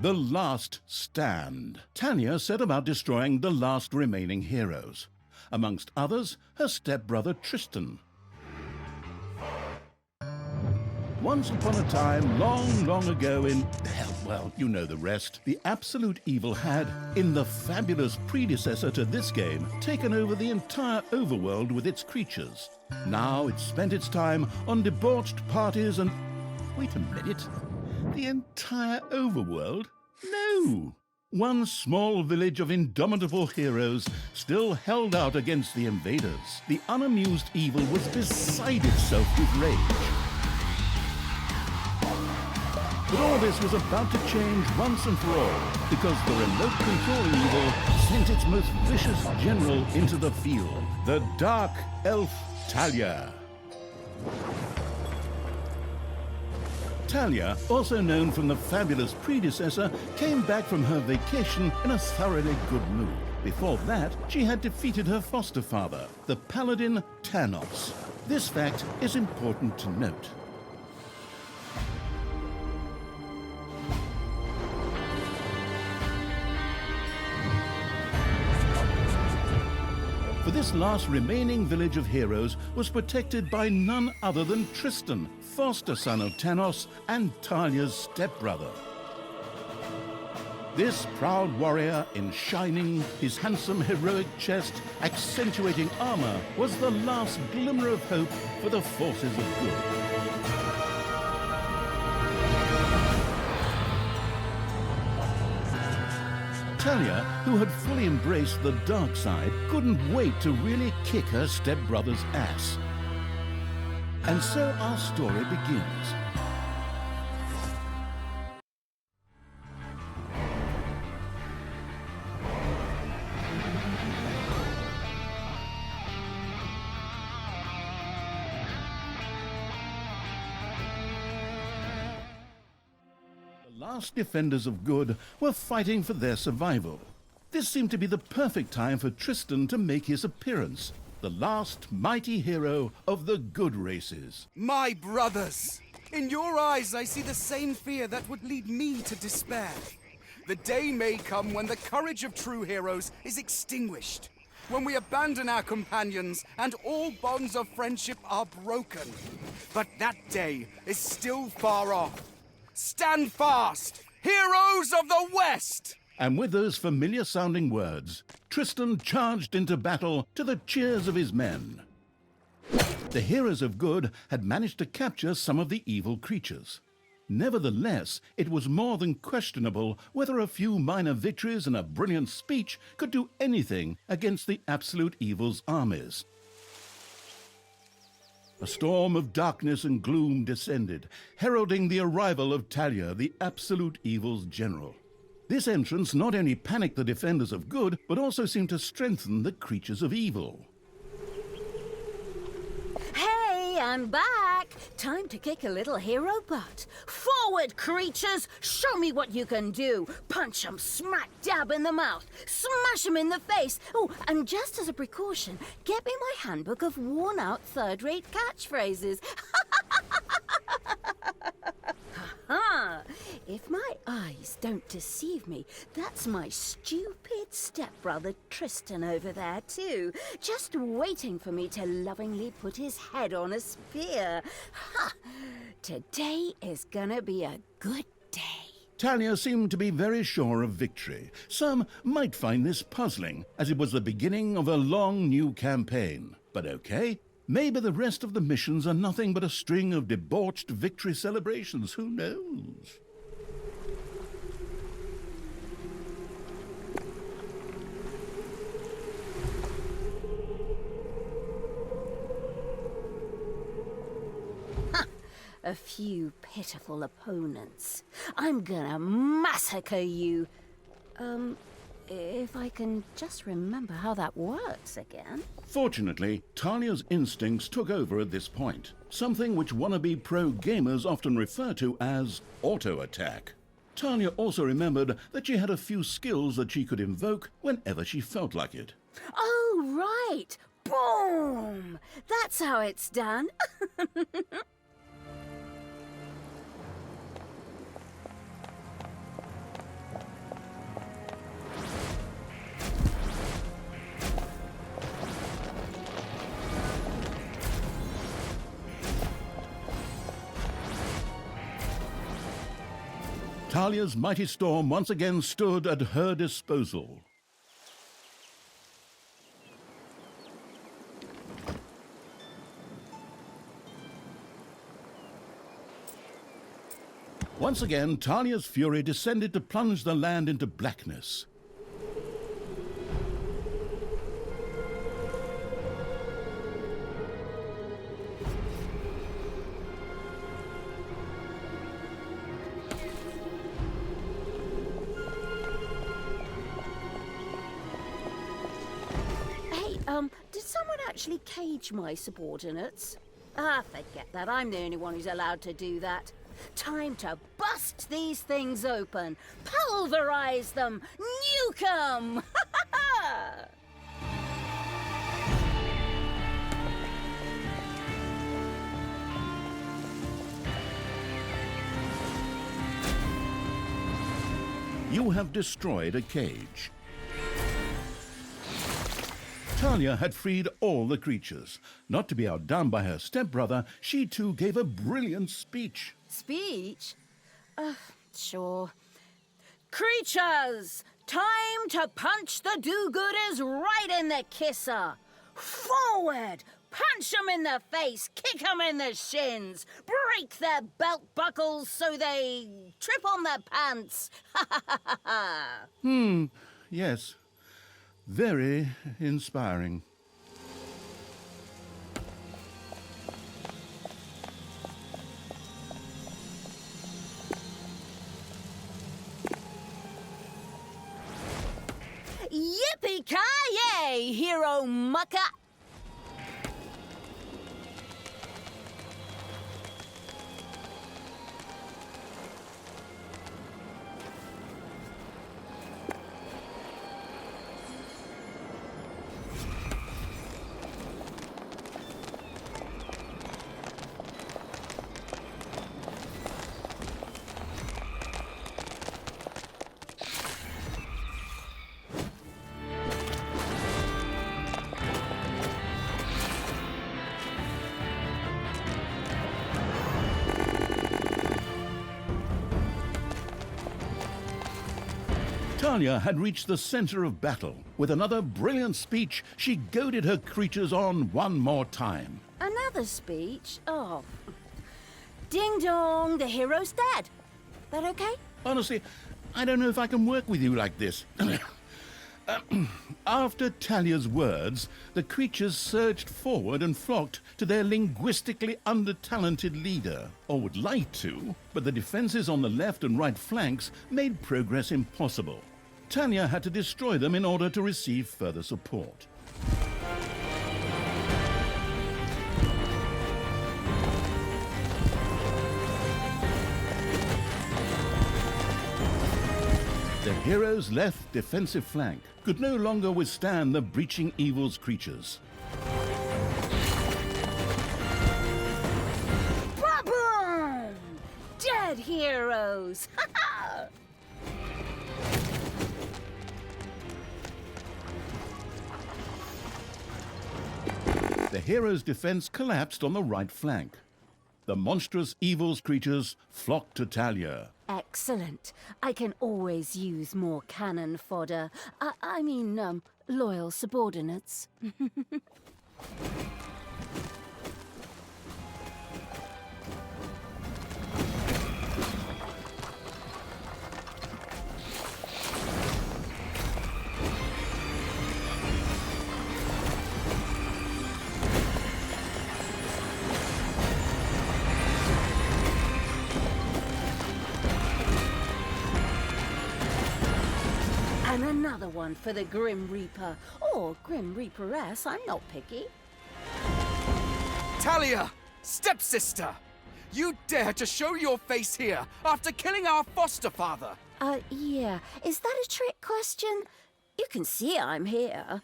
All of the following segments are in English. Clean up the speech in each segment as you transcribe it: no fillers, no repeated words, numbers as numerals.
The Last Stand. Thalya set about destroying the last remaining heroes. Amongst others, her stepbrother Tristan. Once upon a time, long ago in... well, you know the rest. The absolute evil had, in the fabulous predecessor to this game, taken over the entire overworld with its creatures. Now it spent its time on debauched parties and... Wait a minute. The entire overworld? No! One small village of indomitable heroes still held out against the invaders. The unamused evil was beside itself with rage. But all this was about to change once and for all, because the remote controlling evil sent its most vicious general into the field, the Dark Elf Thalya. Thalya, also known from the fabulous predecessor, came back from her vacation in a thoroughly good mood. Before that, she had defeated her foster father, the paladin Thanos. This fact is important to note. For this last remaining village of heroes was protected by none other than Tristan, foster son of Thanos and Thalya's stepbrother. This proud warrior in shining, his handsome heroic chest accentuating armor, was the last glimmer of hope for the forces of good. Thalya, who had fully embraced the dark side, couldn't wait to really kick her stepbrother's ass. And so our story begins. The last defenders of good were fighting for their survival. This seemed to be the perfect time for Tristan to make his appearance, the last mighty hero of the good races. My brothers! In your eyes I see the same fear that would lead me to despair. The day may come when the courage of true heroes is extinguished, when we abandon our companions and all bonds of friendship are broken. But that day is still far off. Stand fast, heroes of the West! And with those familiar-sounding words, Tristan charged into battle to the cheers of his men. The heroes of good had managed to capture some of the evil creatures. Nevertheless, it was more than questionable whether a few minor victories and a brilliant speech could do anything against the absolute evil's armies. A storm of darkness and gloom descended, heralding the arrival of Thalya, the absolute evil's general. This entrance not only panicked the defenders of good, but also seemed to strengthen the creatures of evil. Hey, I'm back! Time to kick a little hero butt. Forward, creatures! Show me what you can do! Punch 'em smack dab in the mouth! Smash 'em in the face! Oh, and just as a precaution, get me my handbook of worn-out third-rate catchphrases. Ha! If my eyes don't deceive me, that's my stupid stepbrother Tristan over there too, just waiting for me to lovingly put his head on a spear. Ha! Today is gonna be a good day. Thalya seemed to be very sure of victory. Some might find this puzzling, as it was the beginning of a long new campaign. But okay. Maybe the rest of the missions are nothing but a string of debauched victory celebrations. Who knows? A few pitiful opponents. I'm gonna massacre you. If I can just remember how that works again. Fortunately, Thalya's instincts took over at this point, something which wannabe pro gamers often refer to as auto-attack. Thalya also remembered that she had a few skills that she could invoke whenever she felt like it. Oh, right! Boom! That's how it's done. Thalya's mighty storm once again stood at her disposal. Once again, Thalya's fury descended to plunge the land into blackness. Did someone actually cage my subordinates? Ah, forget that. I'm the only one who's allowed to do that. Time to bust these things open, pulverize them, nuke them! You have destroyed a cage. Thalya had freed all the creatures. Not to be outdone by her stepbrother, she too gave a brilliant speech. Speech? Sure. Creatures! Time to punch the do-gooders right in the kisser! Forward! Punch them in the face, kick them in the shins, break their belt buckles so they trip on their pants. Yes. Very inspiring. Yippee-ki-yay, hero mucker! Thalya had reached the center of battle. With another brilliant speech, she goaded her creatures on one more time. Another speech? Oh. Ding dong, the hero's dead. That okay? Honestly, I don't know if I can work with you like this. After Thalya's words, the creatures surged forward and flocked to their linguistically under-talented leader, or would like to, but the defenses on the left and right flanks made progress impossible. Thalya had to destroy them in order to receive further support. The hero's left defensive flank could no longer withstand the breaching evil's creatures. Ba-boom! Dead heroes! The hero's defense collapsed on the right flank. The monstrous evil's creatures flocked to Thalya. Excellent. I can always use more cannon fodder. I mean, loyal subordinates. And another one for the Grim Reaper. Or Grim Reaperess, I'm not picky. Thalya! Stepsister! You dare to show your face here after killing our foster father! Yeah. Is that a trick question? You can see I'm here.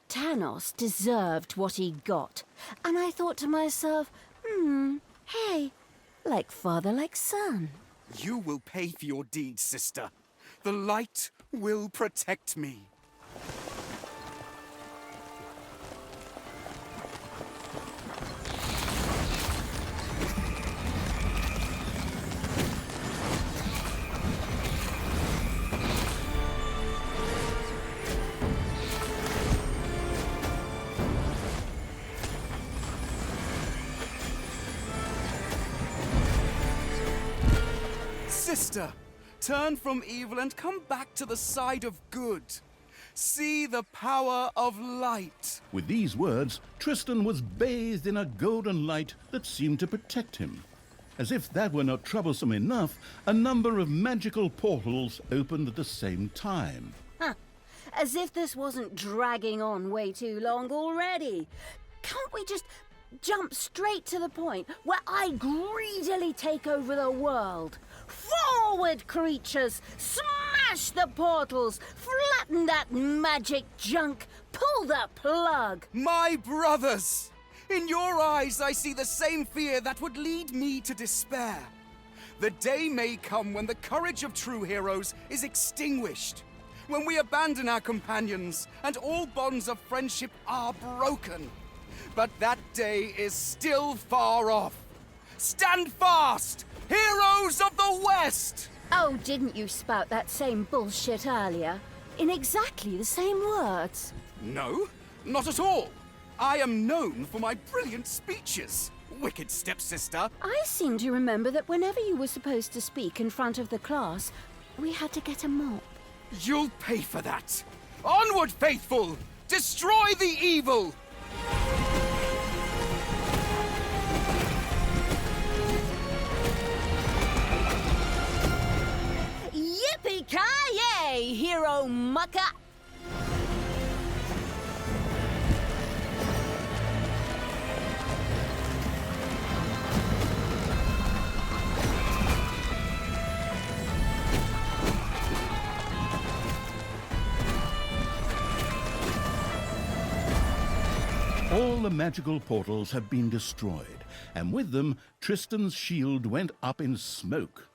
Thanos deserved what he got. And I thought to myself, hey, like father, like son. You will pay for your deeds, sister. The light will protect me. Sister, turn from evil and come back to the side of good. See the power of light. With these words, Tristan was bathed in a golden light that seemed to protect him. As if that were not troublesome enough, a number of magical portals opened at the same time. Huh. As if this wasn't dragging on way too long already. Can't we just jump straight to the point where I greedily take over the world? Forward, creatures! Smash the portals! Flatten that magic junk! Pull the plug! My brothers! In your eyes, I see the same fear that would lead me to despair. The day may come when the courage of true heroes is extinguished, when we abandon our companions and all bonds of friendship are broken. But that day is still far off. Stand fast, heroes of the West! Oh, didn't you spout that same bullshit earlier? In exactly the same words. No, not at all. I am known for my brilliant speeches, wicked stepsister. I seem to remember that whenever you were supposed to speak in front of the class, we had to get a mop. You'll pay for that. Onward, faithful! Destroy the evil! Yippee-ki-yay, hero mucker! All the magical portals have been destroyed, and with them, Tristan's shield went up in smoke.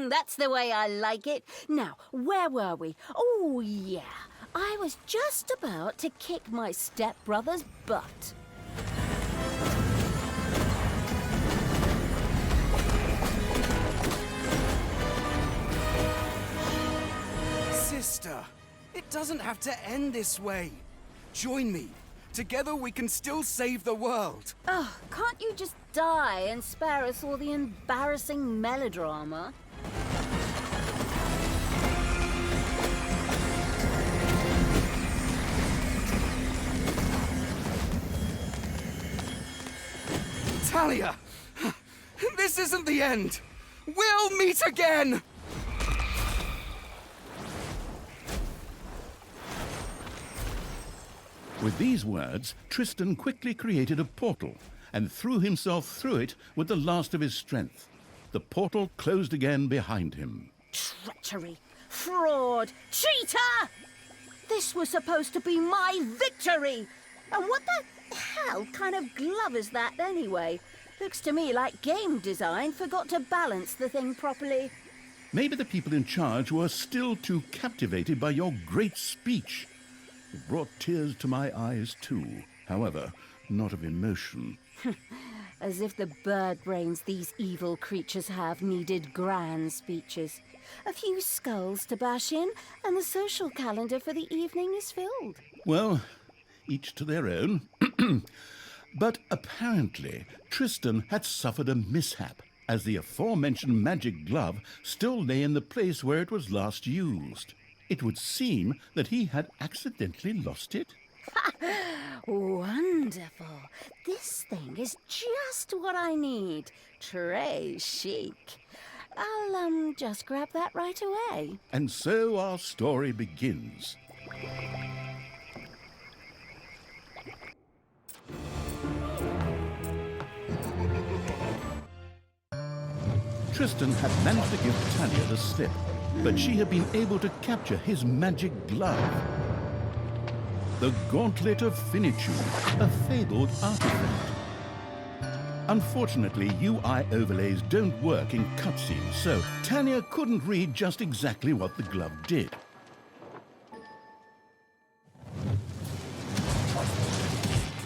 That's the way I like it. Now, where were we? Oh, yeah. I was just about to kick my stepbrother's butt. Sister, it doesn't have to end this way. Join me. Together we can still save the world. Oh, can't you just die and spare us all the embarrassing melodrama? Thalya! This isn't the end! We'll meet again! With these words, Tristan quickly created a portal and threw himself through it with the last of his strength. The portal closed again behind him. Treachery! Fraud! Cheater! This was supposed to be my victory! And what the hell kind of glove is that anyway? Looks to me like game design forgot to balance the thing properly. Maybe the people in charge were still too captivated by your great speech. It brought tears to my eyes too, however, not of emotion. As if the bird brains these evil creatures have needed grand speeches. A few skulls to bash in, and the social calendar for the evening is filled. Well, each to their own. But apparently, Tristan had suffered a mishap, as the aforementioned magic glove still lay in the place where it was last used. It would seem that he had accidentally lost it. Wonderful. This thing is just what I need. Très chic. I'll, just grab that right away. And so our story begins. Tristan had managed to give Thalya the slip, but she had been able to capture his magic glove. The Gauntlet of Finitude, a fabled artifact. Unfortunately, UI overlays don't work in cutscenes, so Thalya couldn't read just exactly what the glove did.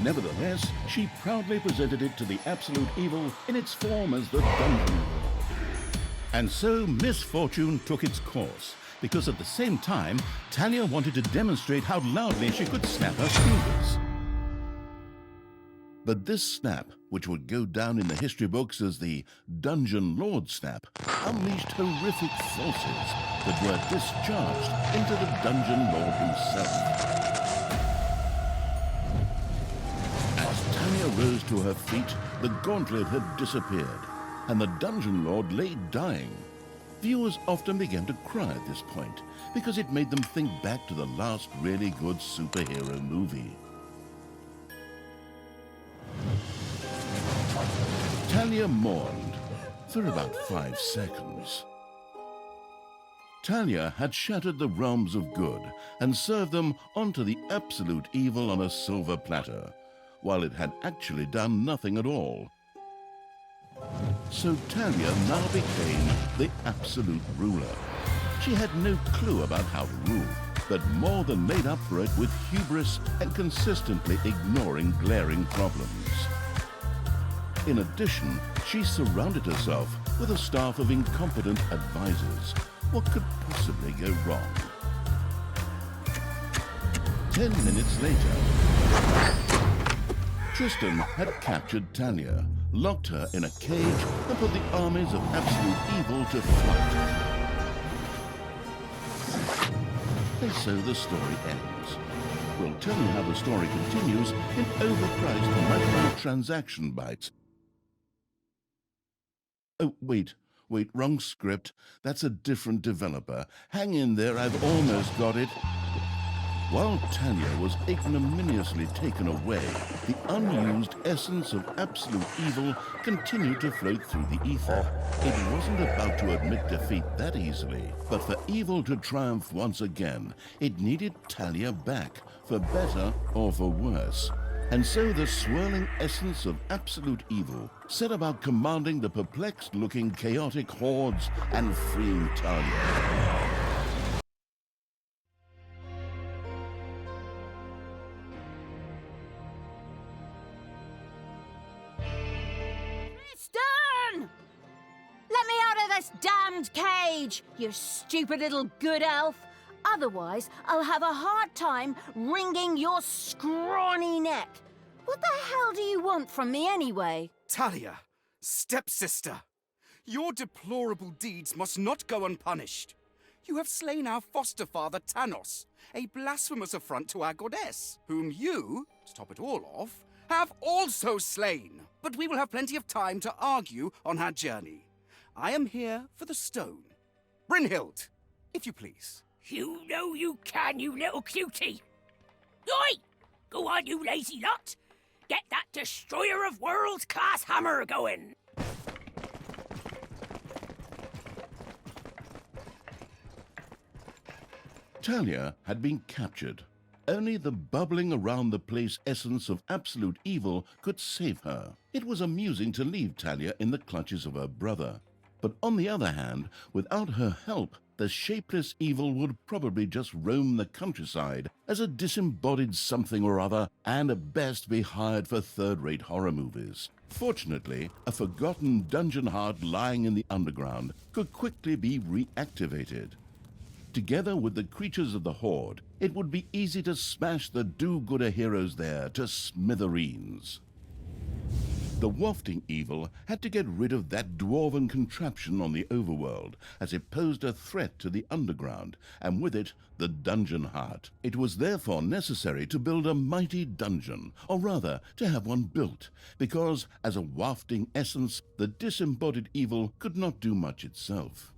Nevertheless, she proudly presented it to the absolute evil in its form as the Dungeon Lord. And so misfortune took its course, because at the same time, Thalya wanted to demonstrate how loudly she could snap her fingers. But this snap, which would go down in the history books as the Dungeon Lord snap, unleashed horrific forces that were discharged into the Dungeon Lord himself. As Thalya rose to her feet, the gauntlet had disappeared, and the Dungeon Lord lay dying. Viewers often began to cry at this point, because it made them think back to the last really good superhero movie. Thalya mourned for about 5 seconds. Thalya had shattered the realms of good and served them onto the absolute evil on a silver platter, while it had actually done nothing at all. So Thalya now became the absolute ruler. She had no clue about how to rule, but more than made up for it with hubris and consistently ignoring glaring problems. In addition, she surrounded herself with a staff of incompetent advisors. What could possibly go wrong? 10 minutes later, Tristan had captured Thalya, locked her in a cage, and put the armies of absolute evil to flight. And so the story ends. We'll tell you how the story continues in overpriced microtransaction bites. Oh, wait, wrong script. That's a different developer. Hang in there, I've almost got it. While Thalya was ignominiously taken away, the unused essence of absolute evil continued to float through the ether. It wasn't about to admit defeat that easily, but for evil to triumph once again, it needed Thalya back, for better or for worse. And so the swirling essence of absolute evil set about commanding the perplexed-looking chaotic hordes and freeing Thalya. Tristan! Let me out of this damned cage, you stupid little good elf. Otherwise, I'll have a hard time wringing your scrawny neck. What the hell do you want from me anyway? Thalya, stepsister, your deplorable deeds must not go unpunished. You have slain our foster father Thanos, a blasphemous affront to our goddess, whom you, to top it all off, have also slain. But we will have plenty of time to argue on our journey. I am here for the stone. Brynhild, if you please. You know you can, you little cutie. Oi! Go on, you lazy lot. Get that destroyer of worlds class hammer going. Thalya had been captured. Only the bubbling around the place essence of absolute evil could save her. It was amusing to leave Thalya in the clutches of her brother. But on the other hand, without her help, the shapeless evil would probably just roam the countryside as a disembodied something or other, and at best be hired for third-rate horror movies. Fortunately, a forgotten dungeon heart lying in the underground could quickly be reactivated. Together with the creatures of the Horde, it would be easy to smash the do-gooder heroes there to smithereens. The wafting evil had to get rid of that dwarven contraption on the overworld, as it posed a threat to the underground, and with it, the dungeon heart. It was therefore necessary to build a mighty dungeon, or rather, to have one built, because, as a wafting essence, the disembodied evil could not do much itself.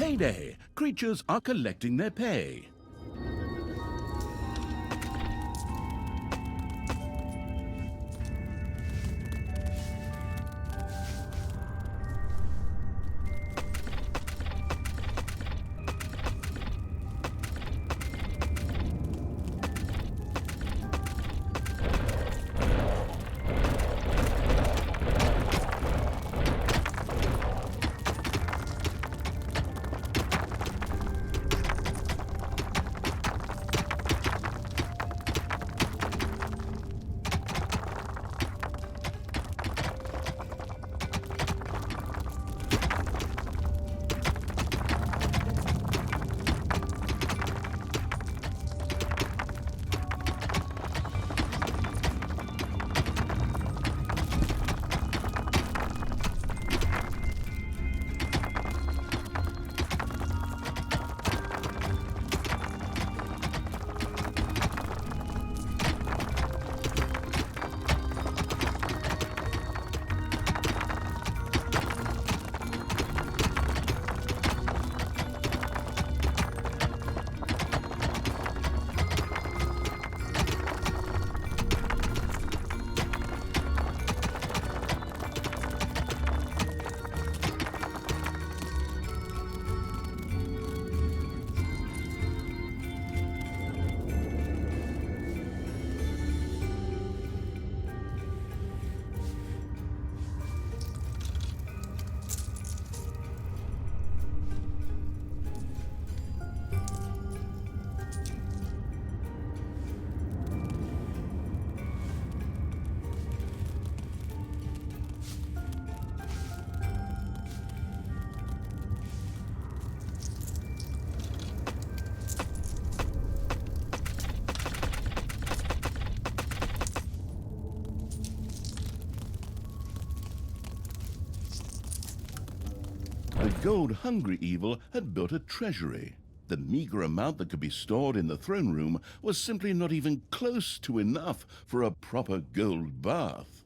Payday! Creatures are collecting their pay. The gold-hungry evil had built a treasury. The meager amount that could be stored in the throne room was simply not even close to enough for a proper gold bath.